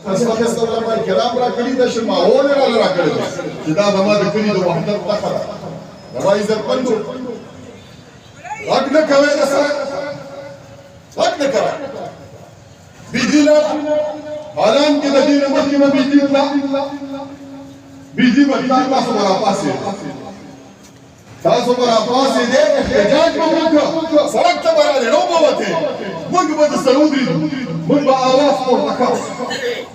فلسفه علماء کرام را کړي د شماول را کړي چې دا زما د کلي د وحدت نښه ده زما عزتمندو غږ نه کوئ د سره غږ نه کوئ بجلی لاړه حالانکې د دې نه مخکې به بجلی تله بجلی به تاسو به راپاڅېد تاسو به راپاڅېدې احتجاج به وکړه سړک ته به رالې نو به وتې موږ به درسره ودرېږو موږ به اواز پورته کوو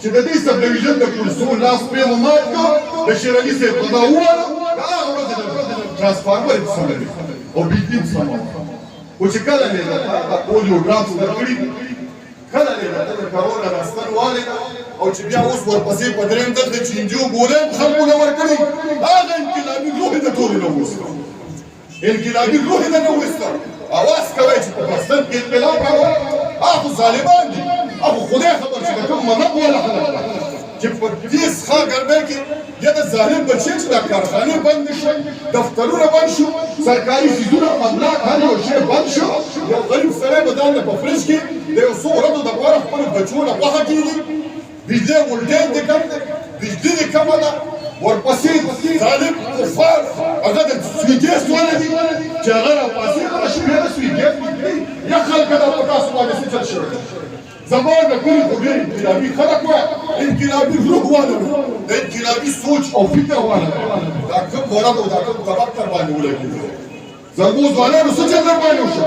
چې د دې سب ډویژن د کلثوم لاس پرې مو مات کړو د شېر علي صاحب په دا وویله د هغه ورځې د ټرانسفارمر یې سموي او بجلي یې سموي خو چې کله مې د پولیو ډراپس درکړي کله مې د کرونا راستن والېده او چې بیا اوس ورپسې په درېیم ځل د چینجو ګولۍ خلکو له ورکړي هغه انقلابي روح یې د ټولې نه وویسته انقلابي روح یې د نه وویسته اواز کوئ چې په پاکستان کې انقلاب راوړی هغه خو ظالمان دي هغه خدای خبر چې د کوم مذهب والا خلک چې په دې څښا ګرمۍ کې یا د ظالم بچی چې دا کارخانې بند شي دفترونه بند شو سرکاري څیزونه املاک هر یو شی بند شو یو غریب سړی به دلته په فریج کې د یو څو ورځو دپاره خپلو بچو نه غوښه کېږي بجلی ولټین دې کم دی بجلي دې کمه ده ورپسې ظالم کفار هغه د سویګیس ولدي چې هغه راپاسې راشي بیا د سویګیس بجلي یا خلکه دا په تاسو باندې څه چل شوی زما د کلي خو ډېر انقلابي خلک وه انقلابي روح والا د انقلابي سوچ او فکر والا دا کوم مراد او دا کوم طبق تر باندې ولګېدلی زموږ ځوانانو څه چل در باندې وشو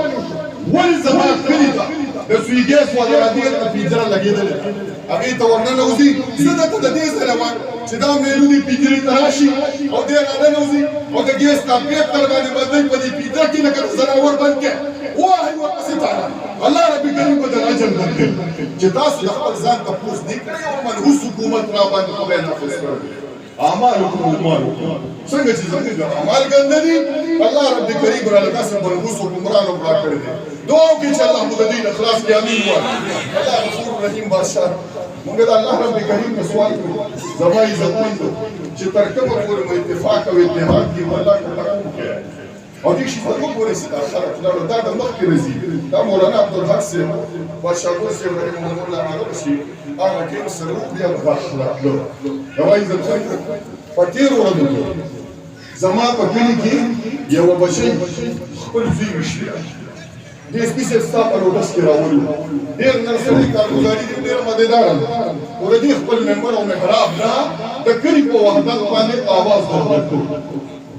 ولې زما کلي ته د سویګیس والا راځي هلته پنجره لګېدلې هغې ته ورننوځي زه درته د دې سره وایم چې دا میلونې پنجرې ته راشي او دی راننوځي او د ګیس تاپیک تر باندې بدلوي په دې پنجره کې لکه د زناور بند کې وایي ورپسې تعالی الله رب کریم به در اجر درکړي چې تاسو د خپل ځان تپوس نه کړئ او منحوس حکومت را باندې خدای نافظ کړی اعمالکم اعمالکم څنګه چې زموږ اعمال ګنده دي الله رب کریم راله تاسو منحوس حکمرانو را کړی دی دعا وکړئ چې الله مو د دین اخلاص کې امین وایي الله غفور رحیم بادشاه موږ د الله رب کریم نه سوال کوو زما عزتمندو چې تر کومه پورې مو اتفاق او اتحاد کې مو الله ته تقوم کوي او دې شي ته وګورئ چې دا خلک لاړو دا د مخکې راځي دا مولانا عبدالحق صاحب بادشاهګل صاحب رحمه الله هغه شي هغه کې سره بیا غاښلو زما عزتمندو په تېرو ورځو کې زما په کلي کې یو بچی خپل زوی وشي دې سپیڅ ستا په روډس کې راولو ډېر نرسري کارګزاري دې ډېره مدداره ده او د دې خپل ممبر او محراب نه د کلي په وحدت باندې اواز ورکړو